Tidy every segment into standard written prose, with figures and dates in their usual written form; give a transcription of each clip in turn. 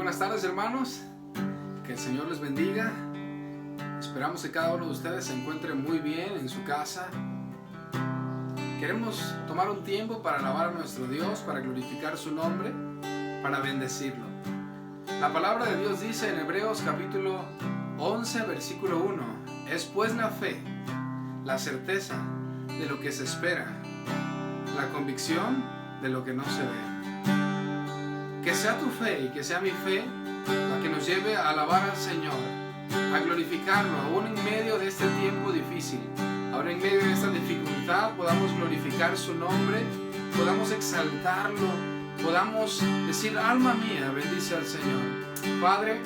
buenas tardes, hermanos. Que el Señor les bendiga. Esperamos que cada uno de ustedes se encuentre muy bien en su casa. Queremos tomar un tiempo para alabar a nuestro Dios, para glorificar su nombre, para bendecirlo. La palabra de Dios dice en Hebreos capítulo 11, versículo 1: es pues la fe, la certeza de lo que se espera, la convicción de lo que no se ve. Que sea tu fe y que sea mi fe la que nos lleve a alabar al Señor, a glorificarlo, aún en medio de este tiempo difícil, ahora en medio de esta dificultad podamos glorificar su nombre, podamos exaltarlo, podamos decir: alma mía, bendice al Señor. Padre,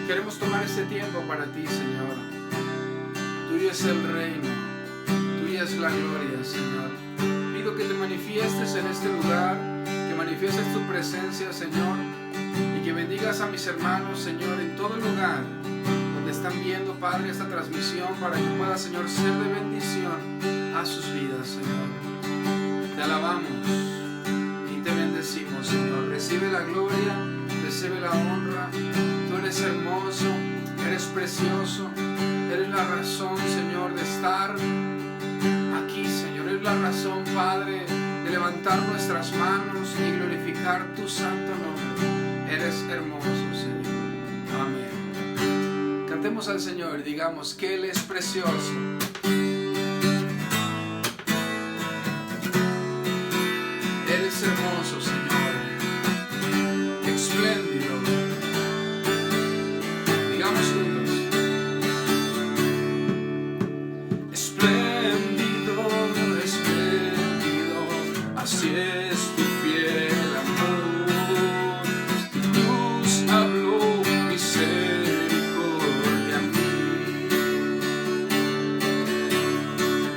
queremos tomar este tiempo para ti, Señor. Tuyo es el reino, tuya es la gloria, Señor. Pido que te manifiestes en este lugar, que manifiestes tu presencia, Señor, y que bendigas a mis hermanos, Señor, en todo lugar donde están viendo, Padre, esta transmisión, para que pueda, Señor, ser de bendición a sus vidas, Señor. Te alabamos y te bendecimos, Señor. Recibe la gloria, recibe la honra. Tú eres hermoso, eres precioso, eres la razón, Señor, de estar aquí, Señor. Eres la razón, Padre, de levantar nuestras manos y glorificar tu santo nombre. Eres hermoso, Señor. Amén. Cantemos al Señor y digamos que Él es precioso. Eres hermoso, Señor. Espléndido. Digamos juntos: espléndido, espléndido, así es tu fiel amor. Tu cruz habló misericordia a mí.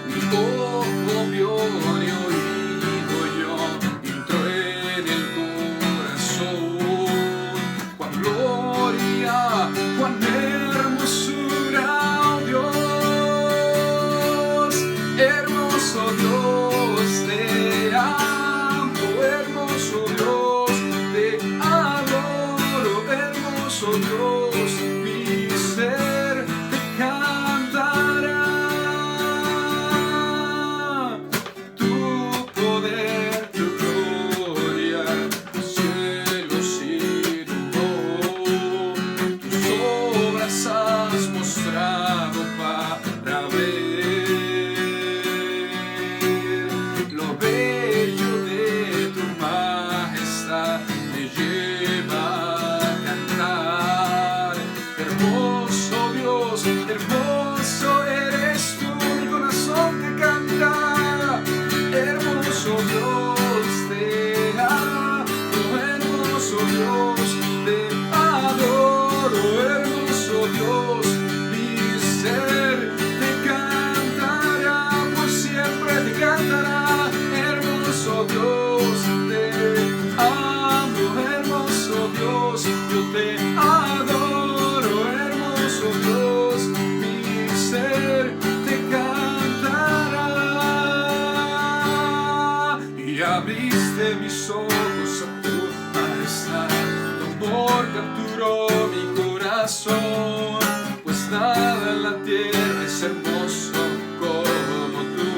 Ni ojo vio ni oído yo, entró en el corazón. Cuán gloria, cuán hermosura, oh Dios. Hermoso Dios, te amo. Hermoso Dios, te adoro. Hermoso Dios, mi ser te cantará. Tu poder, tu gloria, los cielos inundó. Tus obras has mostrado para ver. Lo bello de tu majestad me lleva a cantar. Hermoso Dios, hermoso eres tú, mi corazón te canta. Hermoso Dios, te amo. Hermoso Dios, te adoro. Hermoso Dios, mi ser te cantará, por siempre te cantará. Hermoso Dios, te amo. Hermoso Dios, yo te adoro. Hermoso Dios, mi ser te cantará. Y abriste mis ojos a tu majestad, tu amor capturó mi corazón, pues nada en la tierra es hermoso como tú.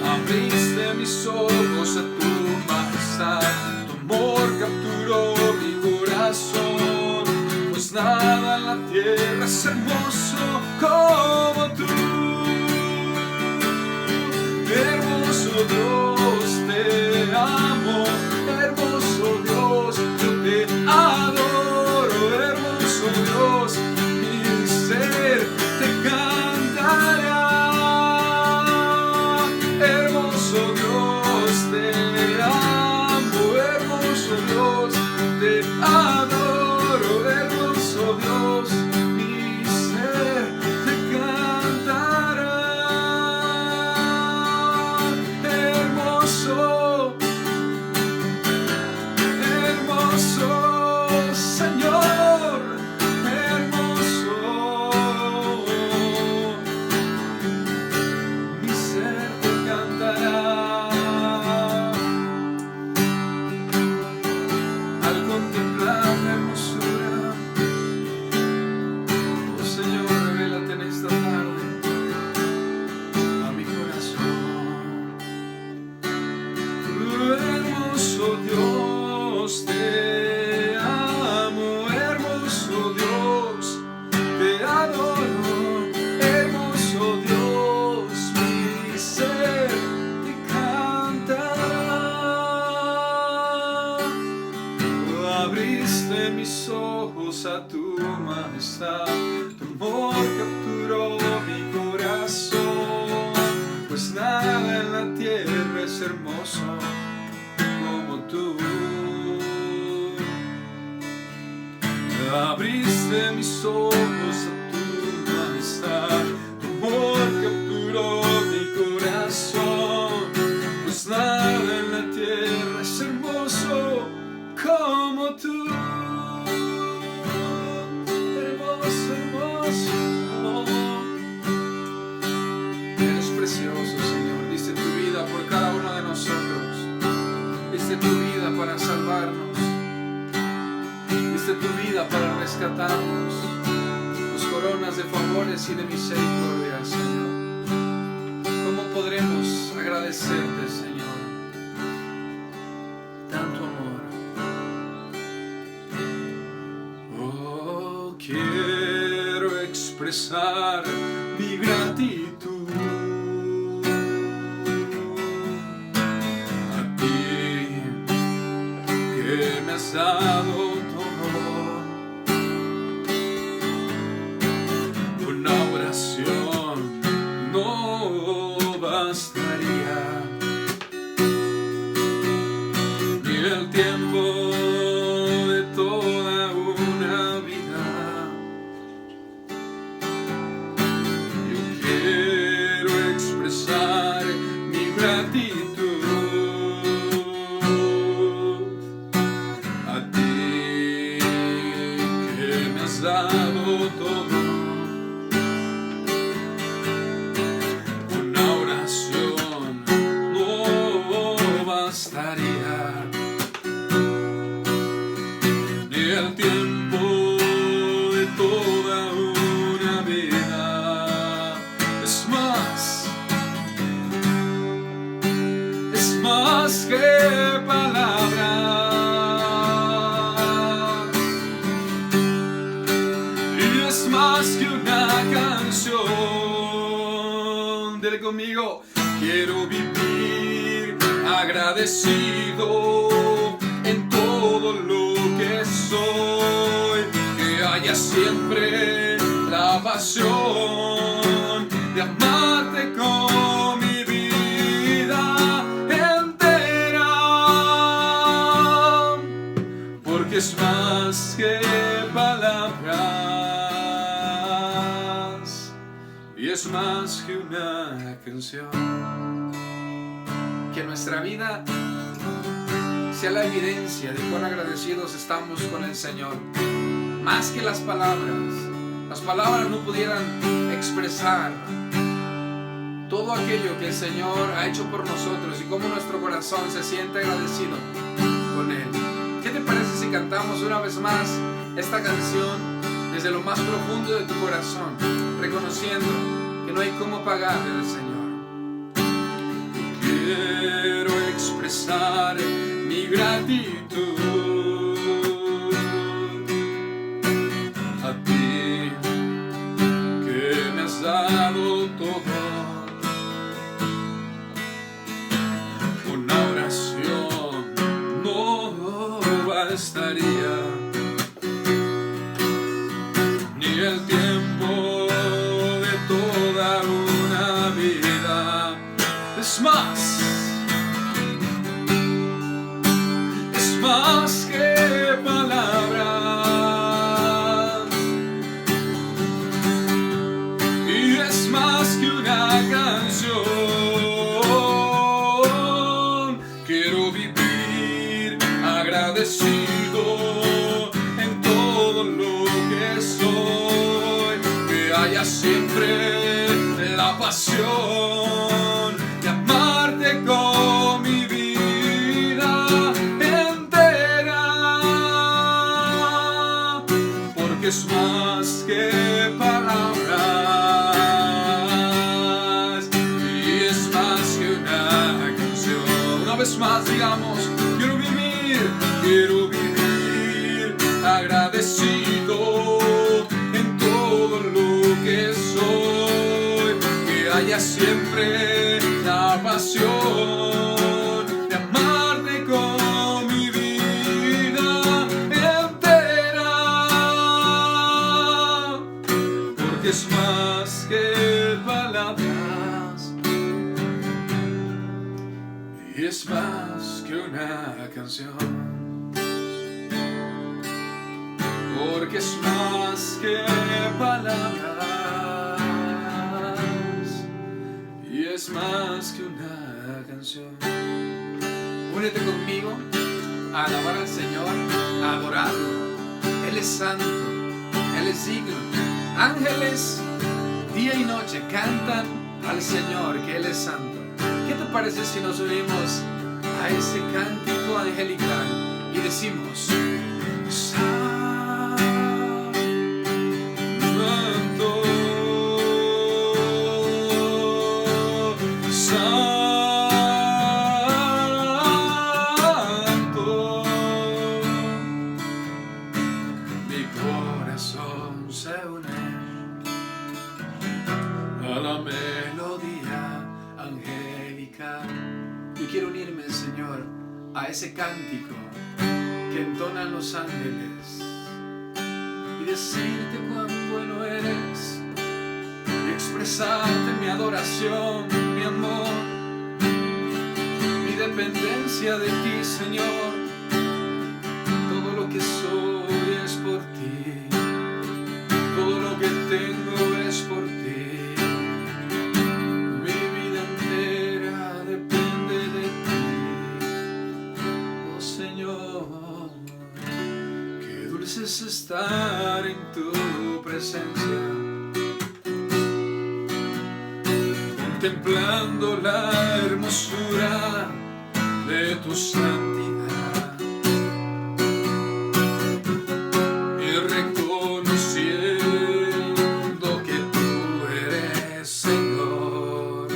Abriste mis ojos a tu majestad, tu amor capturó mi corazón, pues nada en la tierra es hermoso como tú. Hermoso Dios, te amo. Hermoso Dios, yo te adoro. Hermoso Dios, mi ser te cantará. Hermoso Dios, te amo. Hermoso Dios, te adoro. Hermoso Dios, mi ser te cantará. a tu majestad. Tu amor capturó mi corazón, pues nada en la tierra es hermoso como tú. Abriste mis ojos a tu majestad, tu amor capturó mi corazón, pues nada en la tierra es hermoso como tú. Hermoso, hermoso. Eres precioso, Señor. Diste tu vida por cada uno de nosotros. Diste tu vida para salvarnos. Diste tu vida para rescatarnos. Tus coronas de favores y de misericordia, Señor. ¿Cómo podremos agradecerte, Señor? Tanto amor. Oh, quiero expresar mi gratitud a ti, que me has dado no bastaría, ni el tiempo de toda una vida. Yo quiero expresar mi gratitud a ti, que me has dado todo. Ni el tiempo de toda una vida. Es más que palabras, y es más que una canción. Dile conmigo: quiero vivir agradecido en todo lo que soy, que haya siempre la pasión de amarte con mi vida entera, porque es más que palabras y es más que una canción. Que nuestra vida sea la evidencia de cuán agradecidos estamos con el Señor. Más que las palabras no pudieran expresar todo aquello que el Señor ha hecho por nosotros y cómo nuestro corazón se siente agradecido con Él. ¿Qué te parece si cantamos una vez más esta canción desde lo más profundo de tu corazón, reconociendo que no hay cómo pagarle al Señor? Quiero expresar mi gratitud a ti, que me has dado todo. Una oración no bastaría, ni el tiempo de toda una vida. Es más que palabras, y es más que una canción. Quiero vivir agradecido en todo lo que soy, que haya siempre la pasión de amarte con mi vida entera, porque es más que palabras y es más que una canción. Una vez más digamos: quiero vivir agradecido en todo lo que soy, que haya siempre la pasión de amarte con mi vida entera, y es más que una canción, porque es más que palabras y es más que una canción. Únete conmigo a alabar al Señor, a adorarlo. Él es santo, Él es digno. Ángeles día y noche cantan al Señor, que Él es santo. ¿Qué te parece si nos unimos a ese cántico angelical y decimos: Santo, Santo, mi corazón se une a la melodía angelical. Yo quiero unirme, Señor, a ese cántico que entonan los ángeles y decirte cuán bueno eres, y expresarte mi adoración, mi amor, mi dependencia de ti, Señor. Todo lo que soy es por ti, todo lo que tengo es por ti. Mi vida entera depende de ti, oh Señor. Qué dulce es estar en tu presencia, contemplando la hermosura de tu santidad y reconociendo que tú eres Señor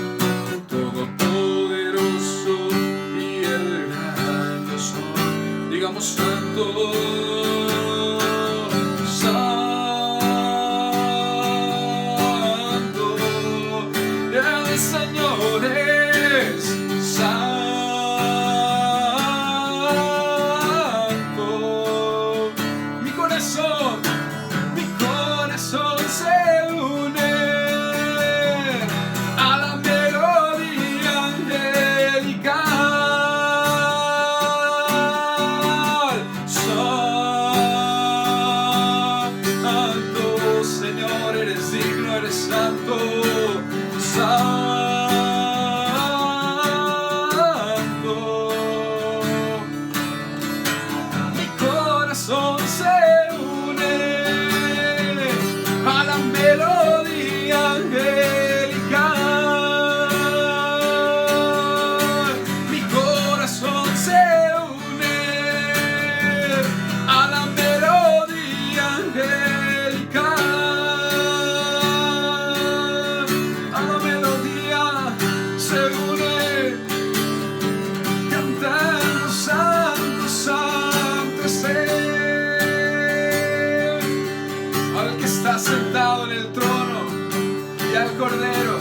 Todopoderoso y el gran yo soy. Digamos: Santo, Santo, el Señor es santo. Mi corazón se une a la melodía angelical. Santo, Señor, eres digno, eres santo. Santo, mi corazón se une a la melodía angelical. Mi corazón se une a la melodía angelical. A la melodía se une cantando: Santo, Santo es Él, al que está sentado en el trono, y al Cordero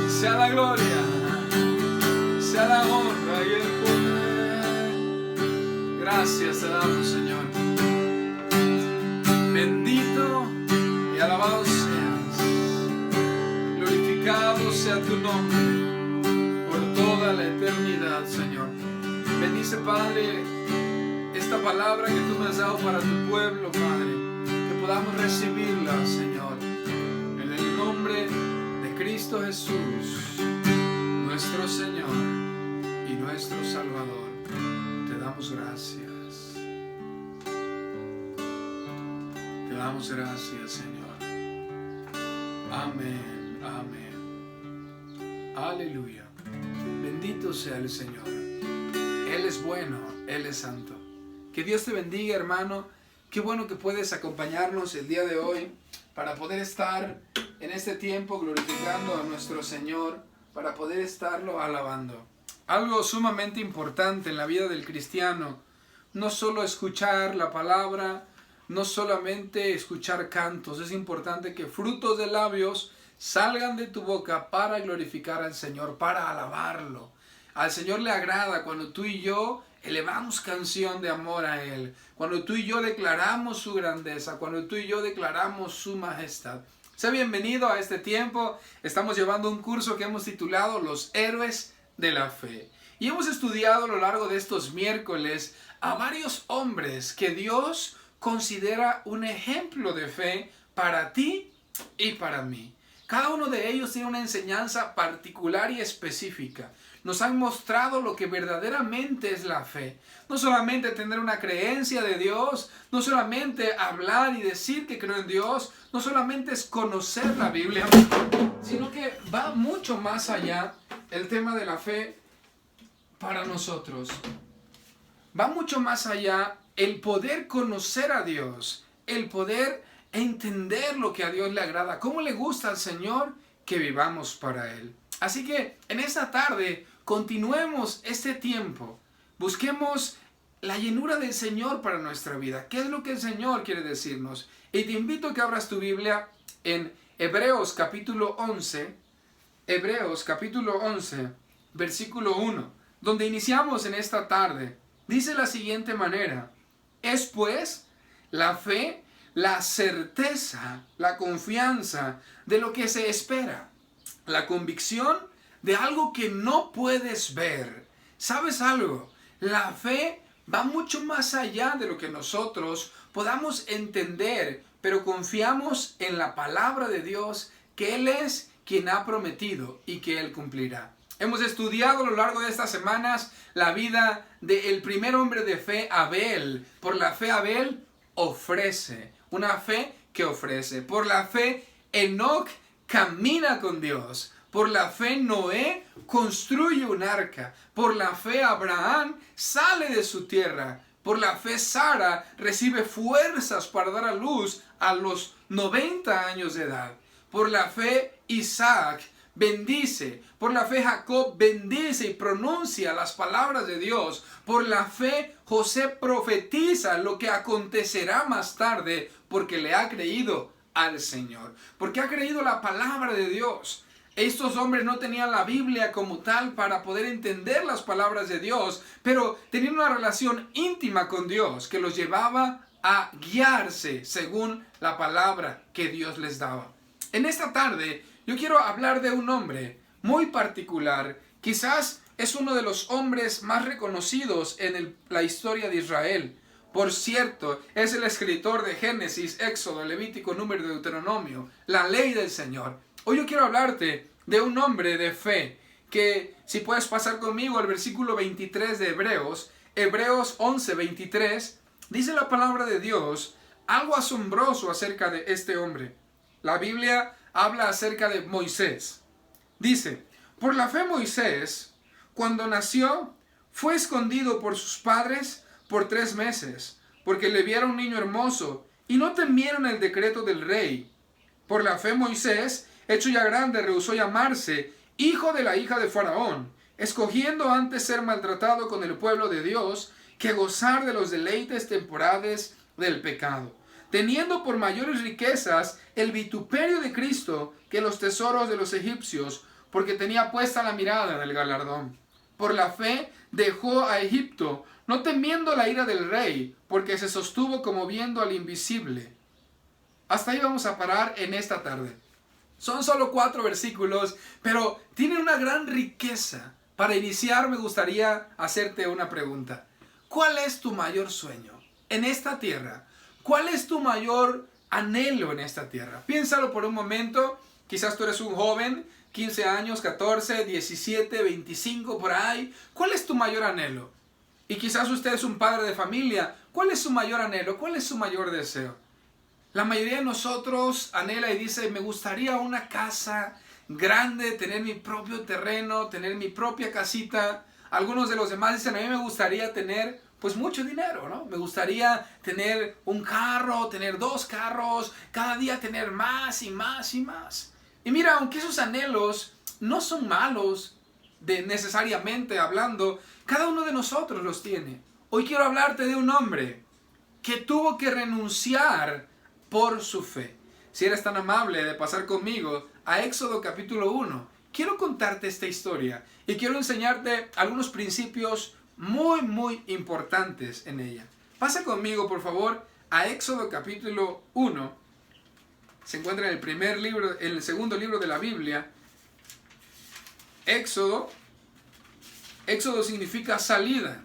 sea la gloria, sea la honra y el poder. Gracias te damos, Señor. Bendito y alabado seas, glorificado sea tu nombre por toda la eternidad, Señor. Bendice, Padre, esta palabra que tú me has dado para tu pueblo, Padre, que podamos recibirla, Señor, en el nombre de Cristo Jesús, nuestro Señor y nuestro Salvador. Te damos gracias. Te damos gracias, Señor. Amén, amén. Aleluya. Bendito sea el Señor. Él es bueno, Él es santo. Que Dios te bendiga, hermano. Qué bueno que puedes acompañarnos el día de hoy para poder estar en este tiempo glorificando a nuestro Señor, para poder estarlo alabando. Algo sumamente importante en la vida del cristiano, no solo escuchar la palabra, no solamente escuchar cantos, es importante que frutos de labios salgan de tu boca para glorificar al Señor, para alabarlo. Al Señor le agrada cuando tú y yo elevamos canción de amor a Él, cuando tú y yo declaramos su grandeza, cuando tú y yo declaramos su majestad. Sea bienvenido a este tiempo. Estamos llevando un curso que hemos titulado Los Héroes de la Fe. Y hemos estudiado a lo largo de estos miércoles a varios hombres que Dios considera un ejemplo de fe para ti y para mí. Cada uno de ellos tiene una enseñanza particular y específica. Nos han mostrado lo que verdaderamente es la fe. No solamente tener una creencia de Dios, no solamente hablar y decir que creo en Dios, no solamente es conocer la Biblia, sino que va mucho más allá el tema de la fe para nosotros. Va mucho más allá el poder conocer a Dios, el poder entender lo que a Dios le agrada, cómo le gusta al Señor que vivamos para Él. Así que en esta tarde continuemos este tiempo, busquemos la llenura del Señor para nuestra vida. ¿Qué es lo que el Señor quiere decirnos? Y te invito a que abras tu Biblia en Hebreos capítulo 11, versículo 1, donde iniciamos en esta tarde. Dice la siguiente manera: es pues la fe, la certeza, la confianza de lo que se espera, la convicción de algo que no puedes ver. ¿Sabes algo? La fe va mucho más allá de lo que nosotros podamos entender, pero confiamos en la palabra de Dios, que Él es quien ha prometido y que Él cumplirá. Hemos estudiado a lo largo de estas semanas la vida del primer hombre de fe, Abel. Por la fe Abel ofrece, una fe que ofrece. Por la fe Enoc camina con Dios. Por la fe Noé construye un arca. Por la fe Abraham sale de su tierra. Por la fe Sara recibe fuerzas para dar a luz a los 90 años de edad. Por la fe Isaac bendice. Por la fe Jacob bendice y pronuncia las palabras de Dios. Por la fe José profetiza lo que acontecerá más tarde, porque le ha creído al Señor, porque ha creído la palabra de Dios. Estos hombres no tenían la Biblia como tal para poder entender las palabras de Dios, pero tenían una relación íntima con Dios que los llevaba a guiarse según la palabra que Dios les daba. En esta tarde yo quiero hablar de un hombre muy particular. Quizás es uno de los hombres más reconocidos en la historia de Israel. Por cierto, es el escritor de Génesis, Éxodo, Levítico, Número, Deuteronomio, la ley del Señor. Hoy yo quiero hablarte de un hombre de fe, que si puedes pasar conmigo al versículo 23 de Hebreos 11, 23, dice la palabra de Dios algo asombroso acerca de este hombre. La Biblia habla acerca de Moisés. Dice: por la fe Moisés, cuando nació, fue escondido por sus padres por 3 meses, porque le vieron un niño hermoso y no temieron el decreto del rey. Por la fe Moisés, hecho ya grande, rehusó llamarse hijo de la hija de Faraón, escogiendo antes ser maltratado con el pueblo de Dios que gozar de los deleites temporales del pecado, teniendo por mayores riquezas el vituperio de Cristo que los tesoros de los egipcios, porque tenía puesta la mirada en el galardón. Por la fe dejó a Egipto, no temiendo la ira del rey, porque se sostuvo como viendo al invisible. Hasta ahí vamos a parar en esta tarde. Son solo 4 versículos, pero tienen una gran riqueza. Para iniciar, me gustaría hacerte una pregunta. ¿Cuál es tu mayor sueño en esta tierra? ¿Cuál es tu mayor anhelo en esta tierra? Piénsalo por un momento. Quizás tú eres un joven, 15 años, 14, 17, 25, por ahí. ¿Cuál es tu mayor anhelo? Y quizás usted es un padre de familia. ¿Cuál es su mayor anhelo? ¿Cuál es su mayor deseo? La mayoría de nosotros anhela y dice: me gustaría una casa grande, tener mi propio terreno, tener mi propia casita. Algunos de los demás dicen: a mí me gustaría tener pues mucho dinero, ¿no? Me gustaría tener un carro, tener 2 carros, cada día tener más y más y más. Y mira, aunque esos anhelos no son malos necesariamente hablando, cada uno de nosotros los tiene. Hoy quiero hablarte de un hombre que tuvo que renunciar por su fe. Si eres tan amable de pasar conmigo a Éxodo capítulo 1, quiero contarte esta historia y quiero enseñarte algunos principios muy importantes en ella. Pasa conmigo, por favor, a Éxodo capítulo 1. Se encuentra en el segundo libro de la Biblia. Éxodo Éxodo significa salida.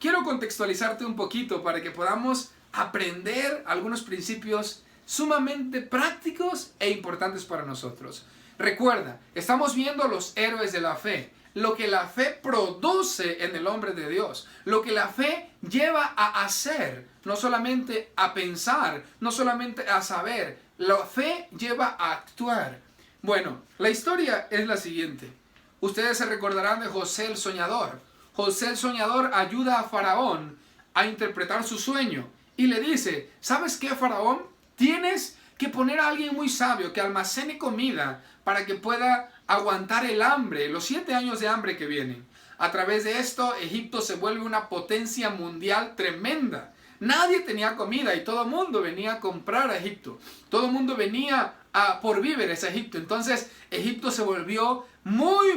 Quiero contextualizarte un poquito para que podamos aprender algunos principios sumamente prácticos e importantes para nosotros. Recuerda, estamos viendo los héroes de la fe, lo que la fe produce en el hombre de Dios, lo que la fe lleva a hacer, no solamente a pensar, no solamente a saber, la fe lleva a actuar. Bueno, la historia es la siguiente. Ustedes se recordarán de José el soñador. José el soñador ayuda a Faraón a interpretar su sueño y le dice, ¿sabes qué, Faraón? Tienes que poner a alguien muy sabio que almacene comida para que pueda aguantar el hambre, los 7 años de hambre que vienen. A través de esto, Egipto se vuelve una potencia mundial tremenda. Nadie tenía comida y todo el mundo venía a comprar a Egipto. Todo el mundo venía por víveres a Egipto. Entonces, Egipto se volvió muy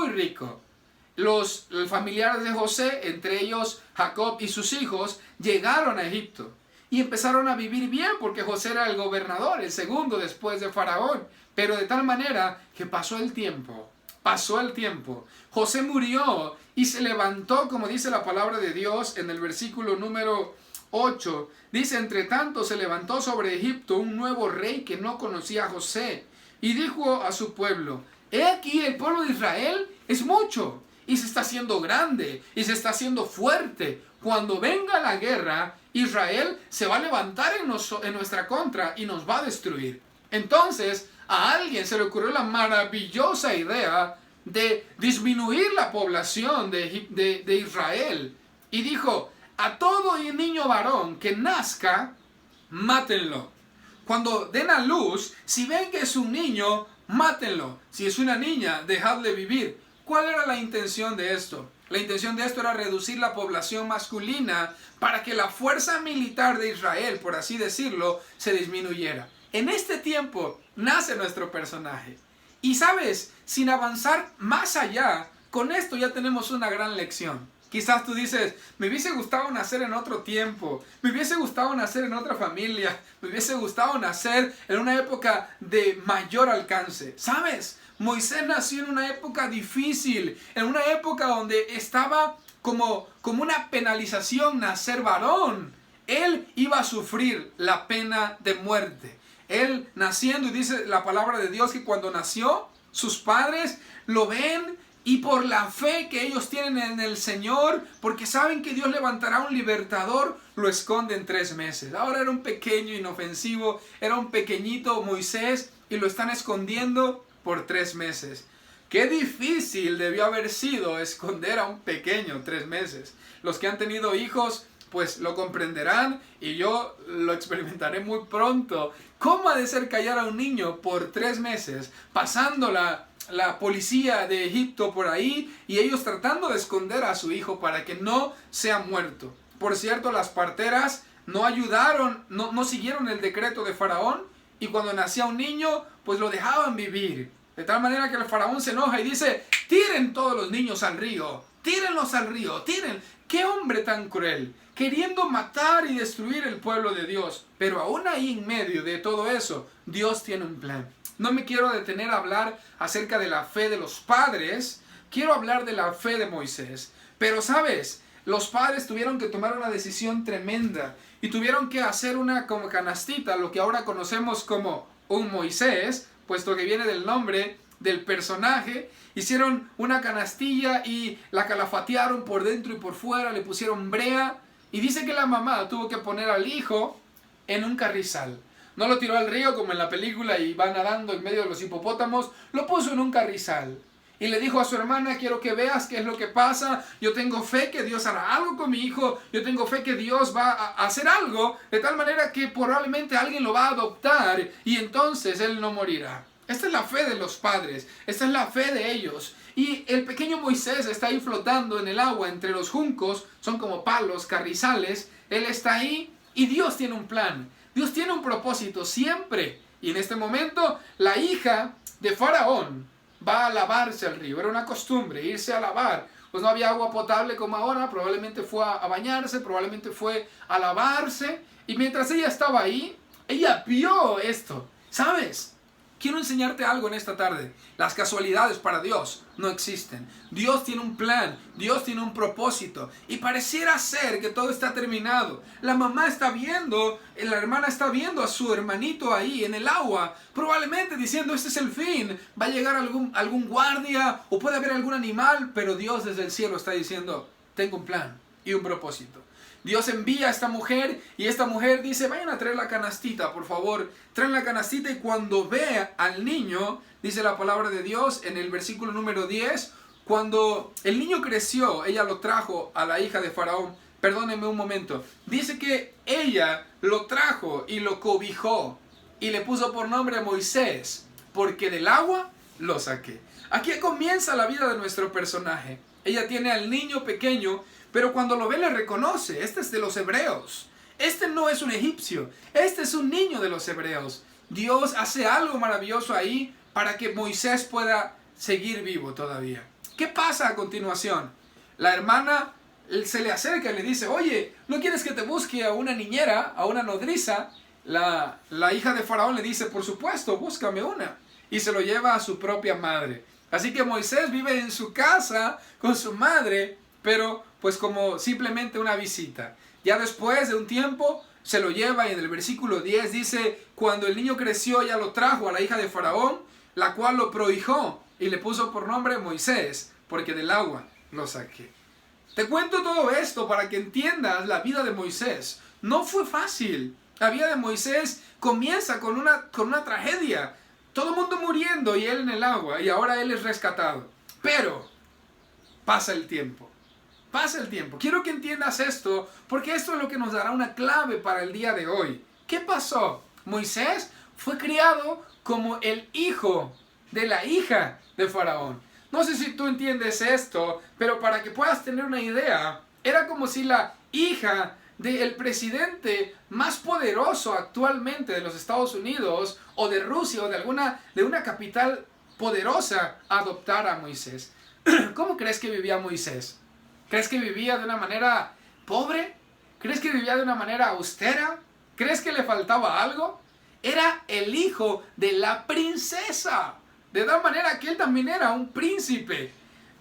rico. Los familiares de José, entre ellos Jacob y sus hijos, llegaron a Egipto y empezaron a vivir bien porque José era el gobernador, el segundo después de Faraón. Pero de tal manera que pasó el tiempo. José murió y se levantó, como dice la palabra de Dios en el versículo número 8. Dice, entre tanto se levantó sobre Egipto un nuevo rey que no conocía a José. Y dijo a su pueblo, he aquí el pueblo de Israel es mucho. Y se está haciendo grande y se está haciendo fuerte. Cuando venga la guerra, Israel se va a levantar en nuestra contra y nos va a destruir. Entonces, a alguien se le ocurrió la maravillosa idea de disminuir la población de Israel. Y dijo, a todo niño varón que nazca, mátenlo. Cuando den a luz, si ven que es un niño, mátenlo. Si es una niña, dejadle vivir. ¿Cuál era la intención de esto? La intención de esto era reducir la población masculina para que la fuerza militar de Israel, por así decirlo, se disminuyera. En este tiempo nace nuestro personaje. Y sabes, sin avanzar más allá, con esto ya tenemos una gran lección. Quizás tú dices, me hubiese gustado nacer en otro tiempo, me hubiese gustado nacer en otra familia, me hubiese gustado nacer en una época de mayor alcance. ¿Sabes? Moisés nació en una época difícil, en una época donde estaba como una penalización nacer varón. Él iba a sufrir la pena de muerte. Él naciendo, y dice la palabra de Dios que cuando nació, sus padres lo ven y por la fe que ellos tienen en el Señor, porque saben que Dios levantará un libertador, lo esconden 3 meses. Ahora era un pequeño inofensivo, era un pequeñito Moisés y lo están escondiendo por 3 meses. Qué difícil debió haber sido esconder a un pequeño 3 meses. Los que han tenido hijos pues lo comprenderán y yo lo experimentaré muy pronto. ¿Cómo ha de ser callar a un niño por 3 meses, pasando la policía de Egipto por ahí y ellos tratando de esconder a su hijo para que no sea muerto? Por cierto, las parteras no ayudaron, no siguieron el decreto de Faraón y cuando nacía un niño, pues lo dejaban vivir. De tal manera que el Faraón se enoja y dice, tiren todos los niños al río, tírenlos al río, tiren. ¡Qué hombre tan cruel! Queriendo matar y destruir el pueblo de Dios. Pero aún ahí en medio de todo eso, Dios tiene un plan. No me quiero detener a hablar acerca de la fe de los padres. Quiero hablar de la fe de Moisés. Pero sabes, los padres tuvieron que tomar una decisión tremenda. Y tuvieron que hacer una como canastita, lo que ahora conocemos como un Moisés, puesto que viene del nombre del personaje. Hicieron una canastilla y la calafatearon por dentro y por fuera, le pusieron brea. Y dice que la mamá tuvo que poner al hijo en un carrizal. No lo tiró al río como en la película y va nadando en medio de los hipopótamos. Lo puso en un carrizal. Y le dijo a su hermana, quiero que veas qué es lo que pasa. Yo tengo fe que Dios hará algo con mi hijo. Yo tengo fe que Dios va a hacer algo. De tal manera que probablemente alguien lo va a adoptar. Y entonces él no morirá. Esta es la fe de los padres. Esta es la fe de ellos. Y el pequeño Moisés está ahí flotando en el agua entre los juncos. Son como palos, carrizales. Él está ahí y Dios tiene un plan. Dios tiene un propósito siempre. Y en este momento la hija de Faraón va a lavarse al río. Era una costumbre irse a lavar. Pues no había agua potable como ahora. Probablemente fue a bañarse. Probablemente fue a lavarse. Y mientras ella estaba ahí, ella vio esto. ¿Sabes? Quiero enseñarte algo en esta tarde. Las casualidades para Dios no existen. Dios tiene un plan, Dios tiene un propósito. Y pareciera ser que todo está terminado. La mamá está viendo, la hermana está viendo a su hermanito ahí en el agua, probablemente diciendo, este es el fin. Va a llegar algún guardia o puede haber algún animal, pero Dios desde el cielo está diciendo, tengo un plan y un propósito. Dios envía a esta mujer y esta mujer dice, vayan a traer la canastita, por favor. Traen la canastita y cuando ve al niño, dice la palabra de Dios en el versículo número 10, cuando el niño creció, ella lo trajo a la hija de Faraón. Perdónenme un momento. Dice que ella lo trajo y lo cobijó y le puso por nombre a Moisés, porque del agua lo saqué. Aquí comienza la vida de nuestro personaje. Ella tiene al niño pequeño, pero cuando lo ve le reconoce, este es de los hebreos. Este no es un egipcio, este es un niño de los hebreos. Dios hace algo maravilloso ahí para que Moisés pueda seguir vivo todavía. ¿Qué pasa a continuación? La hermana se le acerca y le dice, oye, ¿no quieres que te busque a una niñera, a una nodriza? La hija de Faraón le dice, por supuesto, búscame una. Y se lo lleva a su propia madre. Así que Moisés vive en su casa con su madre, pero pues como simplemente una visita. Ya después de un tiempo se lo lleva y en el versículo 10 dice, cuando el niño creció ya lo trajo a la hija de Faraón, la cual lo prohijó y le puso por nombre Moisés, porque del agua lo saqué. Te cuento todo esto para que entiendas la vida de Moisés. No fue fácil. La vida de Moisés comienza con una tragedia. Todo el mundo muriendo y él en el agua y ahora él es rescatado. Pero pasa el tiempo. Pasa el tiempo. Quiero que entiendas esto porque esto es lo que nos dará una clave para el día de hoy. ¿Qué pasó? Moisés fue criado como el hijo de la hija de Faraón. No sé si tú entiendes esto, pero para que puedas tener una idea, era como si la hija del presidente más poderoso actualmente de los Estados Unidos o de Rusia o de una capital poderosa adoptara a Moisés. ¿Cómo crees que vivía Moisés? ¿Crees que vivía de una manera pobre? ¿Crees que vivía de una manera austera? ¿Crees que le faltaba algo? Era el hijo de la princesa. De tal manera que él también era un príncipe.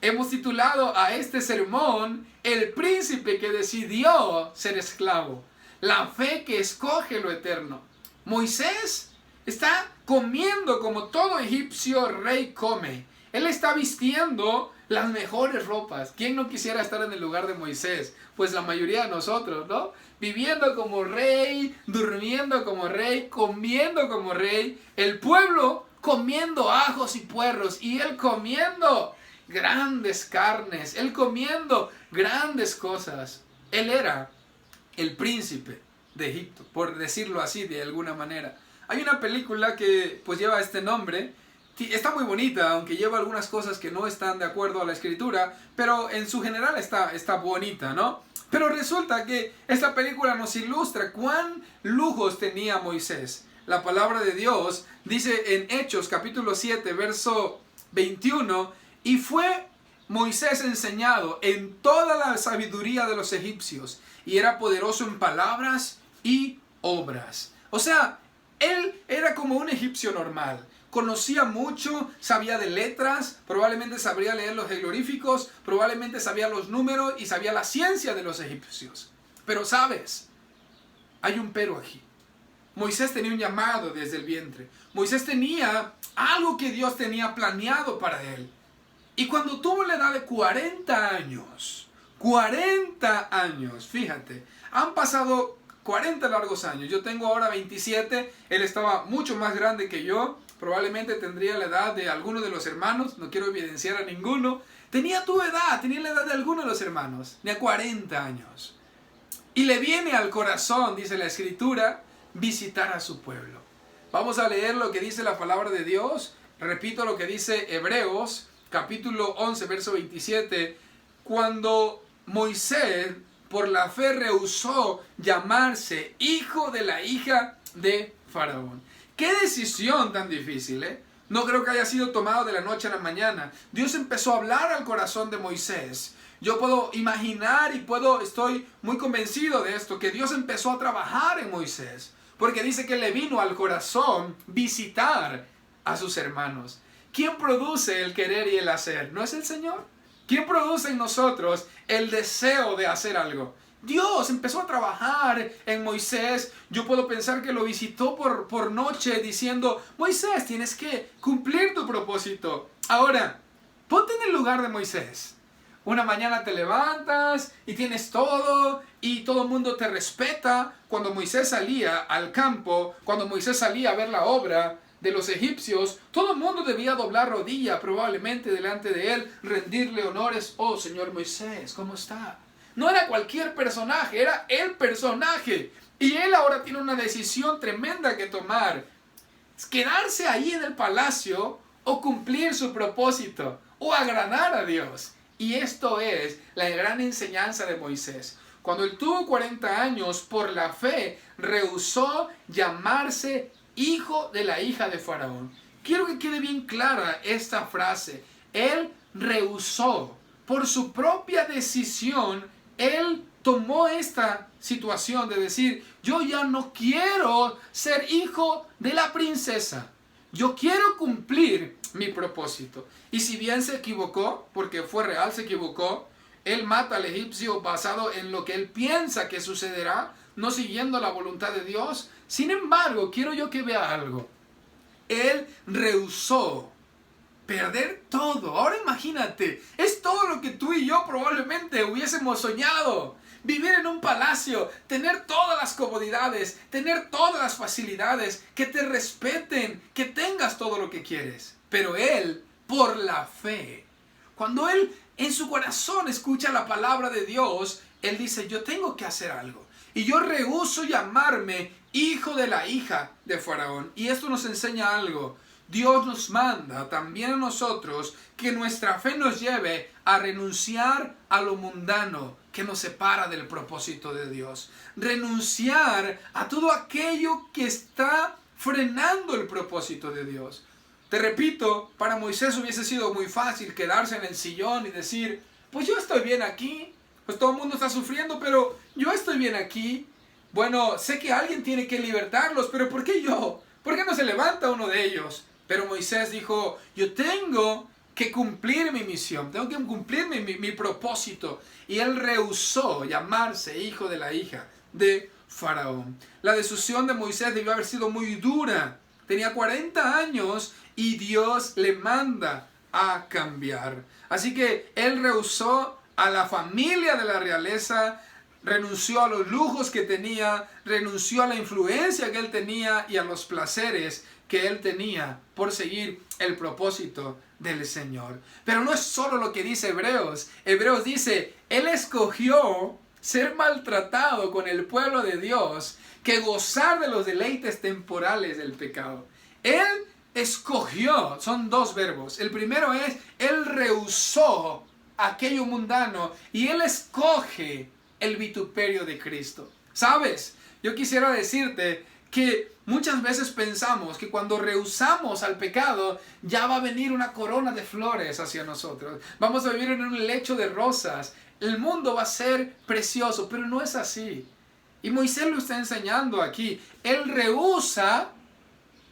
Hemos titulado a este sermón, El príncipe que decidió ser esclavo. La fe que escoge lo eterno. Moisés está comiendo como todo egipcio rey come. Él está vistiendo las mejores ropas. ¿Quién no quisiera estar en el lugar de Moisés? Pues la mayoría de nosotros, ¿no? Viviendo como rey, durmiendo como rey, comiendo como rey. El pueblo comiendo ajos y puerros y él comiendo grandes carnes, él comiendo grandes cosas. Él era el príncipe de Egipto, por decirlo así de alguna manera. Hay una película que pues lleva este nombre. Está muy bonita, aunque lleva algunas cosas que no están de acuerdo a la escritura, pero en su general está bonita, ¿no? Pero resulta que esta película nos ilustra cuán lujos tenía Moisés. La palabra de Dios dice en Hechos capítulo 7, verso 21, y fue Moisés enseñado en toda la sabiduría de los egipcios, y era poderoso en palabras y obras. O sea, él era como un egipcio normal. Conocía mucho, sabía de letras, probablemente sabría leer los jeroglíficos, probablemente sabía los números y sabía la ciencia de los egipcios. Pero sabes, hay un pero aquí. Moisés tenía un llamado desde el vientre. Moisés tenía algo que Dios tenía planeado para él. Y cuando tuvo la edad de 40 años, fíjate, han pasado 40 largos años. Yo tengo ahora 27, él estaba mucho más grande que yo. Probablemente tendría la edad de alguno de los hermanos, no quiero evidenciar a ninguno. Tenía tu edad, tenía la edad de alguno de los hermanos, tenía 40 años. Y le viene al corazón, dice la escritura, visitar a su pueblo. Vamos a leer lo que dice la palabra de Dios. Repito lo que dice Hebreos, capítulo 11, verso 27. Cuando Moisés, por la fe, rehusó llamarse hijo de la hija de Faraón. ¡Qué decisión tan difícil, eh! No creo que haya sido tomado de la noche a la mañana. Dios empezó a hablar al corazón de Moisés. Yo puedo imaginar y estoy muy convencido de esto, que Dios empezó a trabajar en Moisés. Porque dice que le vino al corazón visitar a sus hermanos. ¿Quién produce el querer y el hacer? ¿No es el Señor? ¿Quién produce en nosotros el deseo de hacer algo? Dios empezó a trabajar en Moisés. Yo puedo pensar que lo visitó por noche diciendo: Moisés, tienes que cumplir tu propósito. Ahora, ponte en el lugar de Moisés. Una mañana te levantas y tienes todo y todo el mundo te respeta. Cuando Moisés salía al campo, cuando Moisés salía a ver la obra de los egipcios, todo el mundo debía doblar rodilla probablemente delante de él, rendirle honores. Oh, señor Moisés, ¿cómo está? No era cualquier personaje, era el personaje. Y él ahora tiene una decisión tremenda que tomar: quedarse ahí en el palacio o cumplir su propósito o agradar a Dios. Y esto es la gran enseñanza de Moisés. Cuando él tuvo 40 años, por la fe, rehusó llamarse hijo de la hija de Faraón. Quiero que quede bien clara esta frase. Él rehusó. Por su propia decisión, él tomó esta situación de decir: yo ya no quiero ser hijo de la princesa. Yo quiero cumplir mi propósito. Y si bien se equivocó, porque fue real, se equivocó, él mata al egipcio basado en lo que él piensa que sucederá, no siguiendo la voluntad de Dios. Sin embargo, quiero yo que vea algo. Él rehusó perder todo. Ahora imagínate, es todo lo que tú y yo probablemente hubiésemos soñado. Vivir en un palacio, tener todas las comodidades, tener todas las facilidades, que te respeten, que tengas todo lo que quieres. Pero él, por la fe, cuando él en su corazón escucha la palabra de Dios, él dice: yo tengo que hacer algo. Y yo rehúso llamarme hijo de la hija de Faraón. Y esto nos enseña algo. Dios nos manda también a nosotros que nuestra fe nos lleve a renunciar a lo mundano que nos separa del propósito de Dios. Renunciar a todo aquello que está frenando el propósito de Dios. Te repito, para Moisés hubiese sido muy fácil quedarse en el sillón y decir: pues yo estoy bien aquí. Pues todo el mundo está sufriendo, pero yo estoy bien aquí. Bueno, sé que alguien tiene que libertarlos, pero ¿por qué yo? ¿Por qué no se levanta uno de ellos? Pero Moisés dijo: yo tengo que cumplir mi misión, tengo que cumplir mi propósito. Y él rehusó llamarse hijo de la hija de Faraón. La decisión de Moisés debió haber sido muy dura. Tenía 40 años y Dios le manda a cambiar. Así que él rehusó a la familia de la realeza, renunció a los lujos que tenía, renunció a la influencia que él tenía y a los placeres que él tenía por seguir el propósito del Señor. Pero no es solo lo que dice Hebreos. Hebreos dice: él escogió ser maltratado con el pueblo de Dios que gozar de los deleites temporales del pecado. Él escogió, son dos verbos. El primero es: él rehusó aquello mundano y él escoge el vituperio de Cristo. ¿Sabes? Yo quisiera decirte que muchas veces pensamos que cuando rehusamos al pecado, ya va a venir una corona de flores hacia nosotros. Vamos a vivir en un lecho de rosas. El mundo va a ser precioso, pero no es así. Y Moisés lo está enseñando aquí. Él rehúsa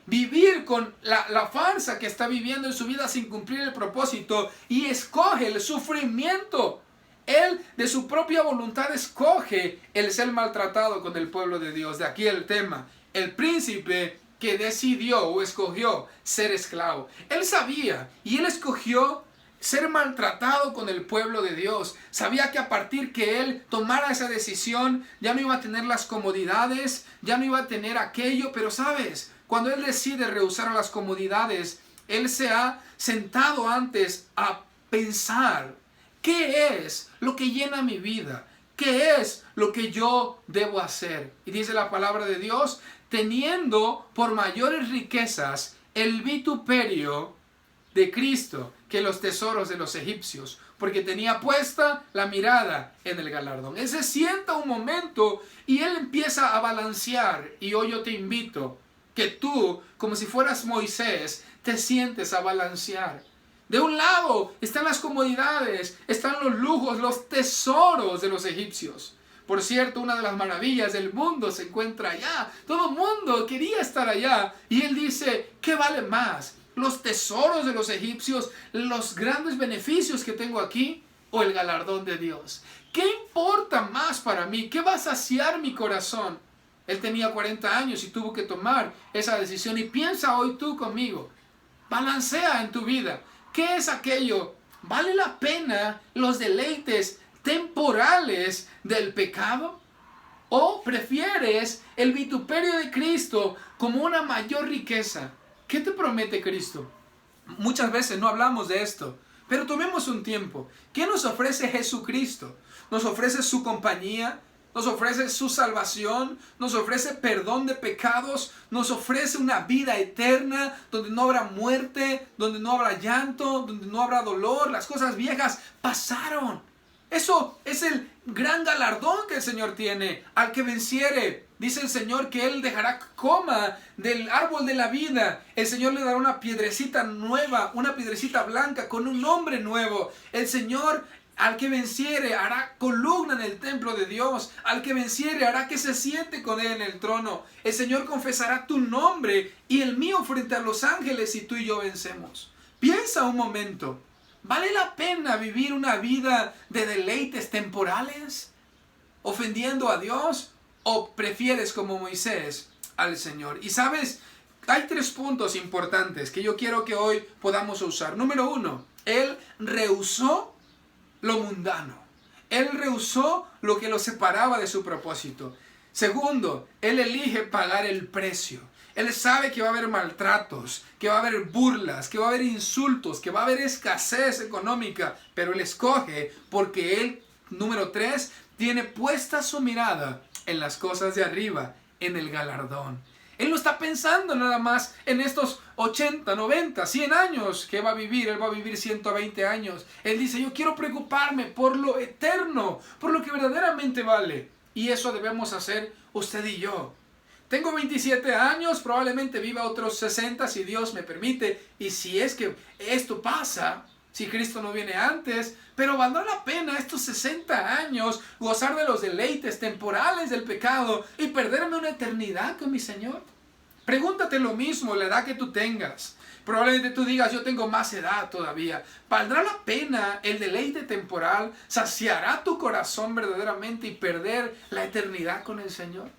vivir con la farsa que está viviendo en su vida sin cumplir el propósito y escoge el sufrimiento. Él de su propia voluntad escoge el ser maltratado con el pueblo de Dios. De aquí el tema. El príncipe que decidió o escogió ser esclavo. Él sabía y él escogió ser maltratado con el pueblo de Dios. Sabía que a partir que él tomara esa decisión, ya no iba a tener las comodidades, ya no iba a tener aquello. Pero sabes, cuando él decide rehusar a las comodidades, él se ha sentado antes a pensar: ¿qué es lo que llena mi vida? ¿Qué es lo que yo debo hacer? Y dice la palabra de Dios: teniendo por mayores riquezas el vituperio de Cristo que los tesoros de los egipcios, porque tenía puesta la mirada en el galardón. Él se sienta un momento y él empieza a balancear. Y hoy yo te invito que tú, como si fueras Moisés, te sientes a balancear. De un lado están las comodidades, están los lujos, los tesoros de los egipcios. Por cierto, una de las maravillas del mundo se encuentra allá. Todo el mundo quería estar allá. Y él dice: ¿qué vale más? los tesoros de los egipcios, los grandes beneficios que tengo aquí, o el galardón de Dios? ¿Qué importa más para mí? ¿Qué va a saciar mi corazón? Él tenía 40 años y tuvo que tomar esa decisión. Y piensa hoy tú conmigo. Balancea en tu vida. ¿Qué es aquello? ¿Vale la pena los deleites temporales del pecado? ¿O prefieres el vituperio de Cristo como una mayor riqueza? ¿Qué te promete Cristo? Muchas veces no hablamos de esto, pero tomemos un tiempo. ¿Qué nos ofrece Jesucristo? Nos ofrece su compañía, nos ofrece su salvación, nos ofrece perdón de pecados, nos ofrece una vida eterna donde no habrá muerte, donde no habrá llanto, donde no habrá dolor. Las cosas viejas pasaron. Eso es el gran galardón que el Señor tiene. Al que venciere, dice el Señor que Él dejará que coma del árbol de la vida. El Señor le dará una piedrecita nueva, una piedrecita blanca con un nombre nuevo. El Señor, al que venciere, hará columna en el templo de Dios. Al que venciere, hará que se siente con Él en el trono. El Señor confesará tu nombre y el mío frente a los ángeles si tú y yo vencemos. Piensa un momento. ¿Vale la pena vivir una vida de deleites temporales, ofendiendo a Dios? ¿O prefieres, como Moisés, al Señor? Y sabes, hay 3 puntos importantes que yo quiero que hoy podamos usar. Número 1, Él rehusó lo mundano. Él rehusó lo que lo separaba de su propósito. Segundo, Él elige pagar el precio. Él sabe que va a haber maltratos, que va a haber burlas, que va a haber insultos, que va a haber escasez económica, pero Él escoge porque Él, número 3, tiene puesta su mirada en las cosas de arriba, en el galardón. Él no está pensando nada más en estos 80, 90, 100 años que va a vivir. Él va a vivir 120 años. Él dice, yo quiero preocuparme por lo eterno, por lo que verdaderamente vale. Y eso debemos hacer usted y yo. Tengo 27 años, probablemente viva otros 60 si Dios me permite. Y si es que esto pasa, si Cristo no viene antes, pero valdrá la pena estos 60 años gozar de los deleites temporales del pecado y perderme una eternidad con mi Señor. Pregúntate lo mismo, la edad que tú tengas. Probablemente tú digas, yo tengo más edad todavía. ¿Valdrá la pena el deleite temporal? ¿Saciará tu corazón verdaderamente y perder la eternidad con el Señor?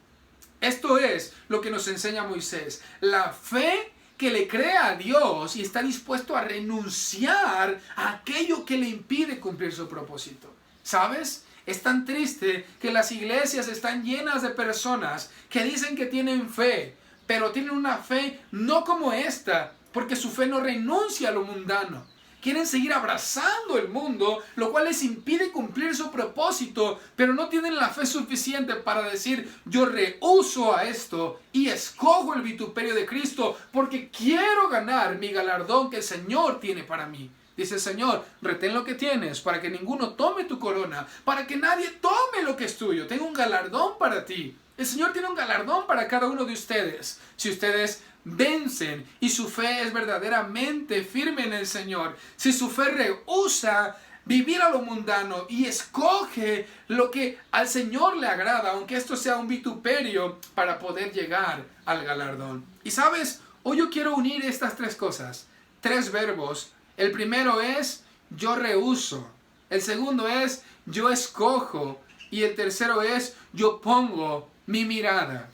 Esto es lo que nos enseña Moisés. La fe que le cree a Dios y está dispuesto a renunciar a aquello que le impide cumplir su propósito. ¿Sabes? Es tan triste que las iglesias están llenas de personas que dicen que tienen fe, pero tienen una fe no como esta, porque su fe no renuncia a lo mundano. Quieren seguir abrazando el mundo, lo cual les impide cumplir su propósito, pero no tienen la fe suficiente para decir, yo rehúso a esto y escojo el vituperio de Cristo porque quiero ganar mi galardón que el Señor tiene para mí. Dice el Señor, retén lo que tienes para que ninguno tome tu corona, para que nadie tome lo que es tuyo. Tengo un galardón para ti. El Señor tiene un galardón para cada uno de ustedes. Si ustedes vencen y su fe es verdaderamente firme en el Señor, si su fe rehúsa vivir a lo mundano y escoge lo que al Señor le agrada, aunque esto sea un vituperio, para poder llegar al galardón. Y sabes, hoy yo quiero unir estas 3 cosas, 3 verbos. El primero es yo rehuso, el segundo es yo escojo y el tercero es yo pongo mi mirada.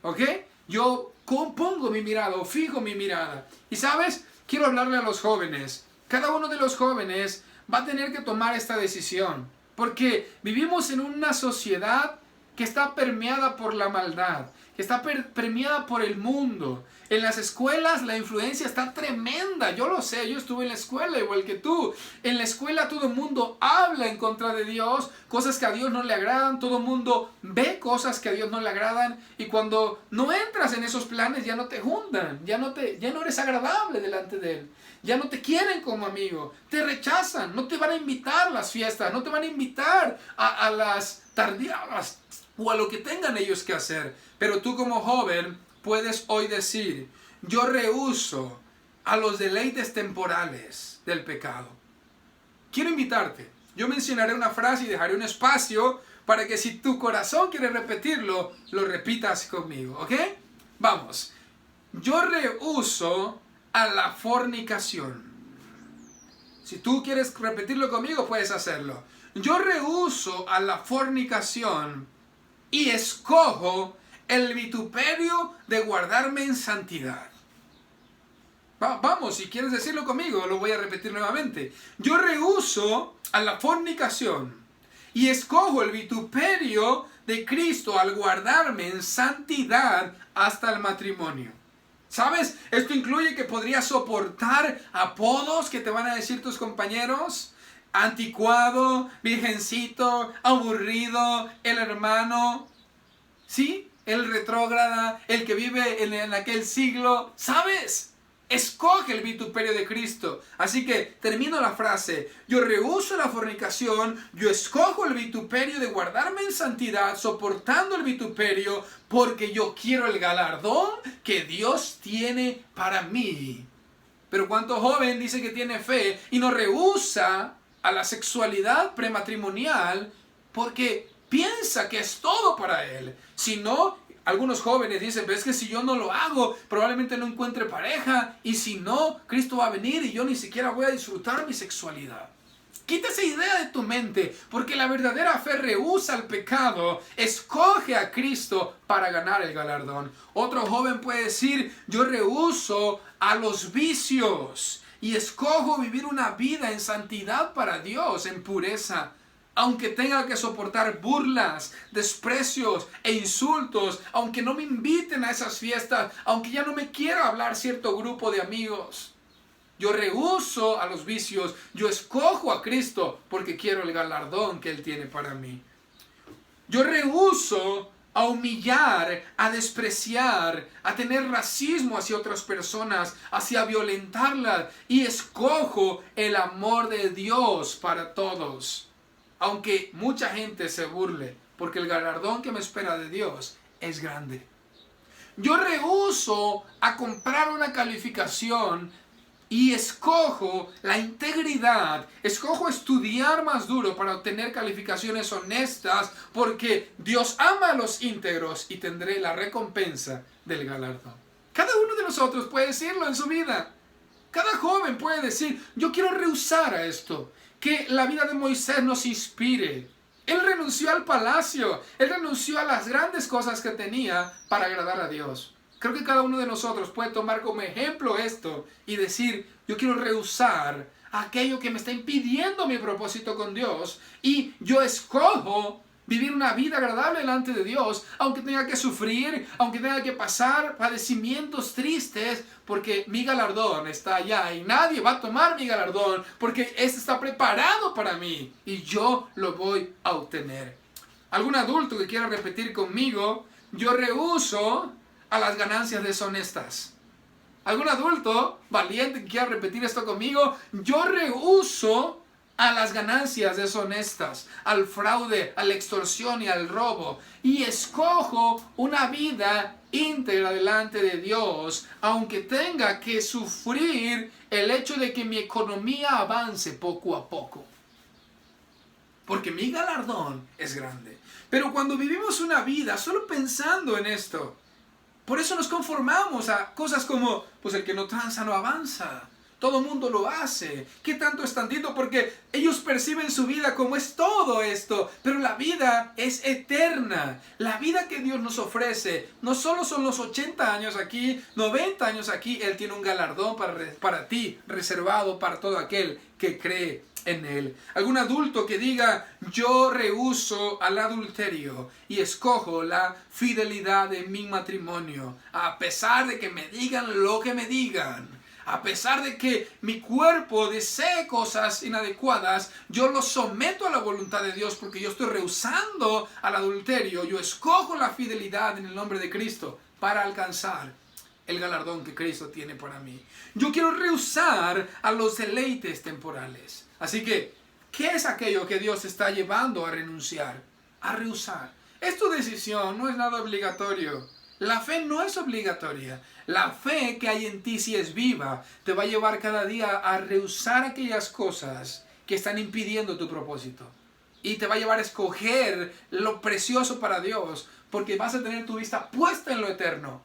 ¿Ok? Yo pongo mi mirada o fijo mi mirada. Y sabes, quiero hablarle a los jóvenes. Cada uno de los jóvenes va a tener que tomar esta decisión, porque vivimos en una sociedad que está permeada por la maldad, que está permeada por el mundo. En las escuelas la influencia está tremenda, yo lo sé, yo estuve en la escuela igual que tú. En la escuela todo el mundo habla en contra de Dios, cosas que a Dios no le agradan, todo el mundo ve cosas que a Dios no le agradan, y cuando no entras en esos planes ya no te juntan, ya no eres agradable delante de Él. Ya no te quieren como amigo, te rechazan, no te van a invitar a las fiestas, no te van a invitar a las tardeadas o a lo que tengan ellos que hacer. Pero tú como joven puedes hoy decir, yo rehúso a los deleites temporales del pecado. Quiero invitarte, yo mencionaré una frase y dejaré un espacio para que si tu corazón quiere repetirlo, lo repitas conmigo, ¿ok? Vamos, yo rehúso a la fornicación. Si tú quieres repetirlo conmigo, puedes hacerlo. Yo rehúso a la fornicación y escojo el vituperio de guardarme en santidad. Vamos, si quieres decirlo conmigo, lo voy a repetir nuevamente. Yo rehúso a la fornicación y escojo el vituperio de Cristo al guardarme en santidad hasta el matrimonio. ¿Sabes? Esto incluye que podrías soportar apodos que te van a decir tus compañeros. Anticuado, virgencito, aburrido, el hermano. ¿Sí? El retrógrada, el que vive en aquel siglo. ¿Sabes? Escoge el vituperio de Cristo. Así que termino la frase. Yo rehúso la fornicación. Yo escojo el vituperio de guardarme en santidad, soportando el vituperio, porque yo quiero el galardón que Dios tiene para mí. Pero ¿cuánto joven dice que tiene fe y no rehúsa a la sexualidad prematrimonial porque piensa que es todo para él? Si no, algunos jóvenes dicen, pero es que si yo no lo hago, probablemente no encuentre pareja. Y si no, Cristo va a venir y yo ni siquiera voy a disfrutar mi sexualidad. Quita esa idea de tu mente, porque la verdadera fe rehúsa el pecado, escoge a Cristo para ganar el galardón. Otro joven puede decir, yo rehúso a los vicios y escojo vivir una vida en santidad para Dios, en pureza. Aunque tenga que soportar burlas, desprecios e insultos, aunque no me inviten a esas fiestas, aunque ya no me quiera hablar cierto grupo de amigos. Yo rehúso a los vicios, yo escojo a Cristo porque quiero el galardón que Él tiene para mí. Yo rehúso a humillar, a despreciar, a tener racismo hacia otras personas, hacia violentarlas, y escojo el amor de Dios para todos. Aunque mucha gente se burle, porque el galardón que me espera de Dios es grande. Yo rehúso a comprar una calificación y escojo la integridad, escojo estudiar más duro para obtener calificaciones honestas, porque Dios ama a los íntegros y tendré la recompensa del galardón. Cada uno de nosotros puede decirlo en su vida. Cada joven puede decir, yo quiero rehusar a esto. Que la vida de Moisés nos inspire. Él renunció al palacio. Él renunció a las grandes cosas que tenía para agradar a Dios. Creo que cada uno de nosotros puede tomar como ejemplo esto y decir, yo quiero rehusar aquello que me está impidiendo mi propósito con Dios, y yo escojo vivir una vida agradable delante de Dios, aunque tenga que sufrir, aunque tenga que pasar padecimientos tristes, porque mi galardón está allá y nadie va a tomar mi galardón, porque este está preparado para mí y yo lo voy a obtener. ¿Algún adulto que quiera repetir conmigo? Yo rehúso a las ganancias deshonestas. ¿Algún adulto valiente que quiera repetir esto conmigo? Yo rehúso a las ganancias deshonestas, al fraude, a la extorsión y al robo, y escojo una vida íntegra delante de Dios, aunque tenga que sufrir el hecho de que mi economía avance poco a poco, porque mi galardón es grande. Pero cuando vivimos una vida solo pensando en esto, por eso nos conformamos a cosas como, pues el que no tranza no avanza. Todo el mundo lo hace. ¿Qué tanto es tantito? Porque ellos perciben su vida como es todo esto. Pero la vida es eterna. La vida que Dios nos ofrece no solo son los 80 años aquí, 90 años aquí. Él tiene un galardón para ti, reservado para todo aquel que cree en Él. Algún adulto que diga, yo rehúso al adulterio y escojo la fidelidad en mi matrimonio, a pesar de que me digan lo que me digan. A pesar de que mi cuerpo desee cosas inadecuadas, yo lo someto a la voluntad de Dios porque yo estoy rehusando al adulterio. Yo escojo la fidelidad en el nombre de Cristo para alcanzar el galardón que Cristo tiene para mí. Yo quiero rehusar a los deleites temporales. Así que, ¿qué es aquello que Dios está llevando a renunciar? A rehusar. Es tu decisión, no es nada obligatorio. La fe no es obligatoria. La fe que hay en ti, si es viva, te va a llevar cada día a rehusar aquellas cosas que están impidiendo tu propósito. Y te va a llevar a escoger lo precioso para Dios, porque vas a tener tu vista puesta en lo eterno.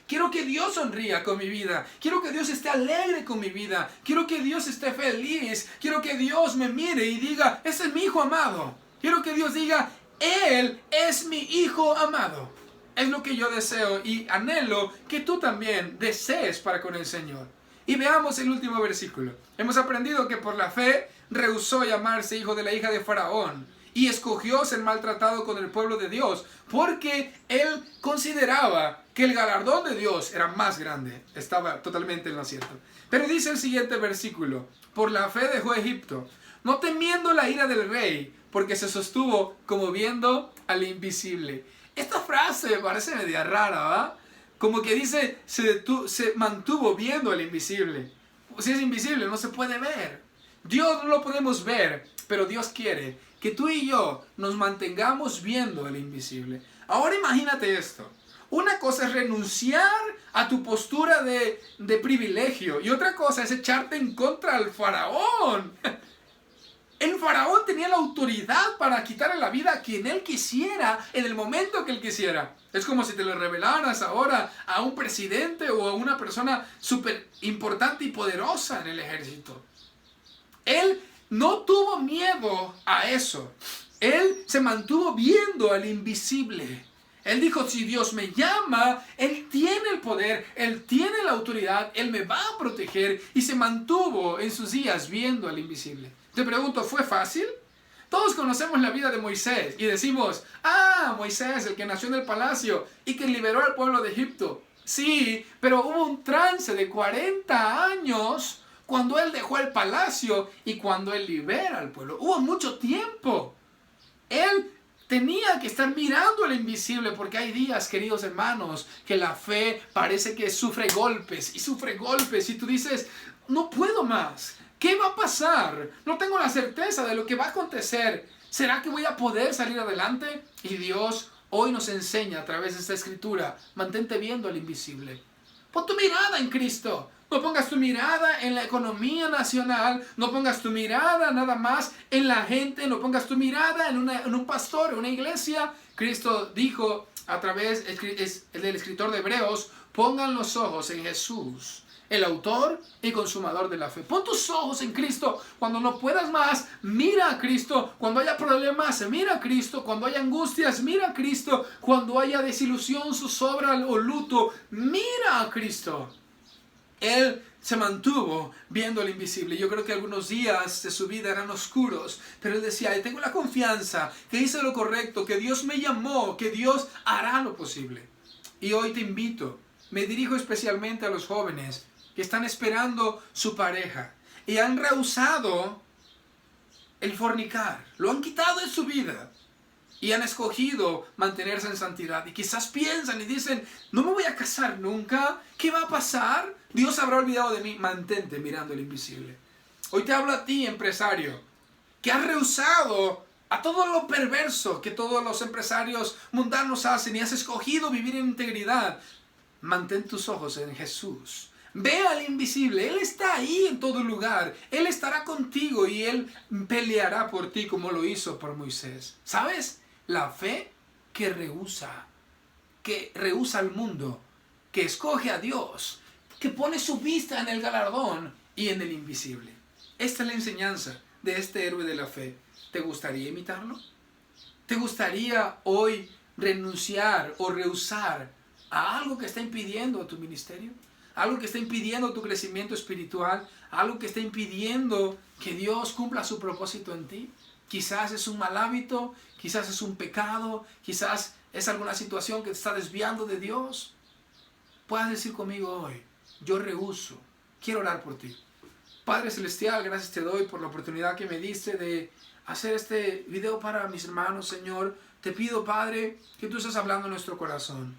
Quiero que Dios sonría con mi vida. Quiero que Dios esté alegre con mi vida. Quiero que Dios esté feliz. Quiero que Dios me mire y diga, ese es mi hijo amado. Quiero que Dios diga, Él es mi hijo amado. Es lo que yo deseo y anhelo que tú también desees para con el Señor. Y veamos el último versículo. Hemos aprendido que por la fe rehusó llamarse hijo de la hija de Faraón y escogió ser maltratado con el pueblo de Dios porque él consideraba que el galardón de Dios era más grande. Estaba totalmente en lo cierto. Pero dice el siguiente versículo, por la fe dejó Egipto, no temiendo la ira del rey, porque se sostuvo como viendo al invisible. Esta frase me parece media rara, ¿va? Como que dice, se mantuvo viendo al invisible. Si es invisible, no se puede ver. Dios no lo podemos ver, pero Dios quiere que tú y yo nos mantengamos viendo al invisible. Ahora imagínate esto. Una cosa es renunciar a tu postura de privilegio y otra cosa es echarte en contra del faraón. El faraón tenía la autoridad para quitarle la vida a quien él quisiera en el momento que él quisiera. Es como si te lo revelaras ahora a un presidente o a una persona súper importante y poderosa en el ejército. Él no tuvo miedo a eso. Él se mantuvo viendo al invisible. Él dijo, si Dios me llama, Él tiene el poder, Él tiene la autoridad, Él me va a proteger. Y se mantuvo en sus días viendo al invisible. Te pregunto, ¿fue fácil? Todos conocemos la vida de Moisés y decimos, Moisés, el que nació en el palacio y que liberó al pueblo de Egipto. Sí, pero hubo un trance de 40 años cuando él dejó el palacio y cuando él libera al pueblo. Hubo mucho tiempo. Él tenía que estar mirando al invisible porque hay días, queridos hermanos, que la fe parece que sufre golpes y tú dices, no puedo más. ¿Qué va a pasar? No tengo la certeza de lo que va a acontecer. ¿Será que voy a poder salir adelante? Y Dios hoy nos enseña a través de esta escritura, mantente viendo al invisible. Pon tu mirada en Cristo. No pongas tu mirada en la economía nacional, no pongas tu mirada nada más en la gente, no pongas tu mirada en un pastor, en una iglesia. Cristo dijo a través del escritor de Hebreos, pongan los ojos en Jesús, el autor y consumador de la fe. Pon tus ojos en Cristo. Cuando no puedas más, mira a Cristo. Cuando haya problemas, mira a Cristo. Cuando haya angustias, mira a Cristo. Cuando haya desilusión, zozobra o luto, mira a Cristo. Él se mantuvo viendo al invisible. Yo creo que algunos días de su vida eran oscuros, pero él decía, tengo la confianza que hice lo correcto, que Dios me llamó, que Dios hará lo posible. Y hoy te invito, me dirijo especialmente a los jóvenes que están esperando su pareja y han rehusado el fornicar, lo han quitado de su vida y han escogido mantenerse en santidad y quizás piensan y dicen, no me voy a casar nunca, ¿qué va a pasar? Dios habrá olvidado de mí. Mantente mirando el invisible. Hoy te hablo a ti, empresario, que has rehusado a todo lo perverso que todos los empresarios mundanos hacen y has escogido vivir en integridad. Mantén tus ojos en Jesús. Ve al invisible. Él está ahí en todo lugar. Él estará contigo y Él peleará por ti como lo hizo por Moisés. ¿Sabes? La fe que rehúsa al mundo, que escoge a Dios, que pone su vista en el galardón y en el invisible. Esta es la enseñanza de este héroe de la fe. ¿Te gustaría imitarlo? ¿Te gustaría hoy renunciar o rehusar a algo que está impidiendo tu ministerio? ¿Algo que está impidiendo tu crecimiento espiritual? ¿Algo que está impidiendo que Dios cumpla su propósito en ti? Quizás es un mal hábito, quizás es un pecado, quizás es alguna situación que te está desviando de Dios. Puedes decir conmigo hoy, yo rehuso, quiero orar por ti. Padre Celestial, gracias te doy por la oportunidad que me diste de hacer este video para mis hermanos, Señor. Te pido, Padre, que tú estés hablando en nuestro corazón.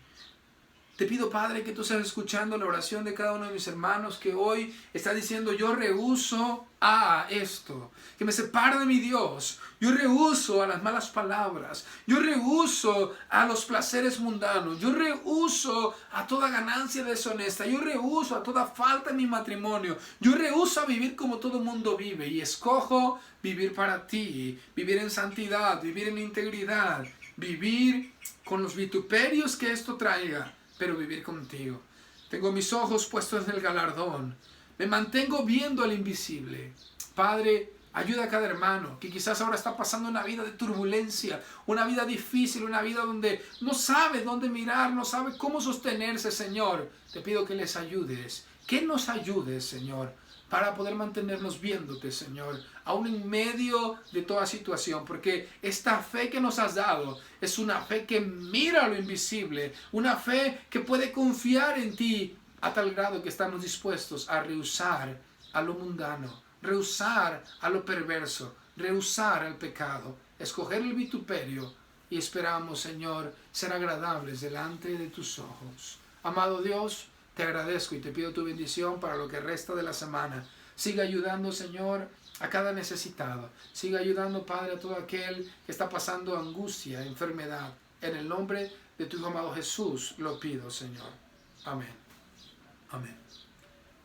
Te pido, Padre, que tú estés escuchando la oración de cada uno de mis hermanos que hoy está diciendo, yo rehuso a esto, que me separe de mi Dios. Yo rehuso a las malas palabras. Yo rehuso a los placeres mundanos. Yo rehuso a toda ganancia deshonesta. Yo rehuso a toda falta en mi matrimonio. Yo rehuso a vivir como todo mundo vive y escojo vivir para ti, vivir en santidad, vivir en integridad, vivir con los vituperios que esto traiga, pero vivir contigo. Tengo mis ojos puestos en el galardón. Me mantengo viendo al invisible. Padre, ayuda a cada hermano que quizás ahora está pasando una vida de turbulencia, una vida difícil, una vida donde no sabe dónde mirar, no sabe cómo sostenerse, Señor. Te pido que les ayudes, que nos ayudes, Señor, para poder mantenernos viéndote, Señor, aún en medio de toda situación, porque esta fe que nos has dado es una fe que mira lo invisible, una fe que puede confiar en ti a tal grado que estamos dispuestos a rehusar a lo mundano, rehusar a lo perverso, rehusar al pecado, escoger el vituperio y esperamos, Señor, ser agradables delante de tus ojos. Amado Dios, te agradezco y te pido tu bendición para lo que resta de la semana. Siga ayudando, Señor, a cada necesitado. Siga ayudando, Padre, a todo aquel que está pasando angustia, enfermedad. En el nombre de tu Hijo amado Jesús lo pido, Señor. Amén. Amén.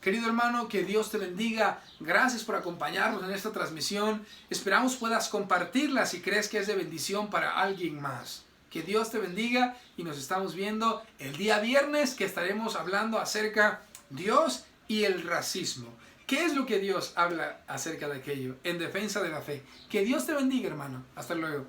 Querido hermano, que Dios te bendiga. Gracias por acompañarnos en esta transmisión. Esperamos puedas compartirla si crees que es de bendición para alguien más. Que Dios te bendiga y nos estamos viendo el día viernes, que estaremos hablando acerca de Dios y el racismo. ¿Qué es lo que Dios habla acerca de aquello en defensa de la fe? Que Dios te bendiga, hermano. Hasta luego.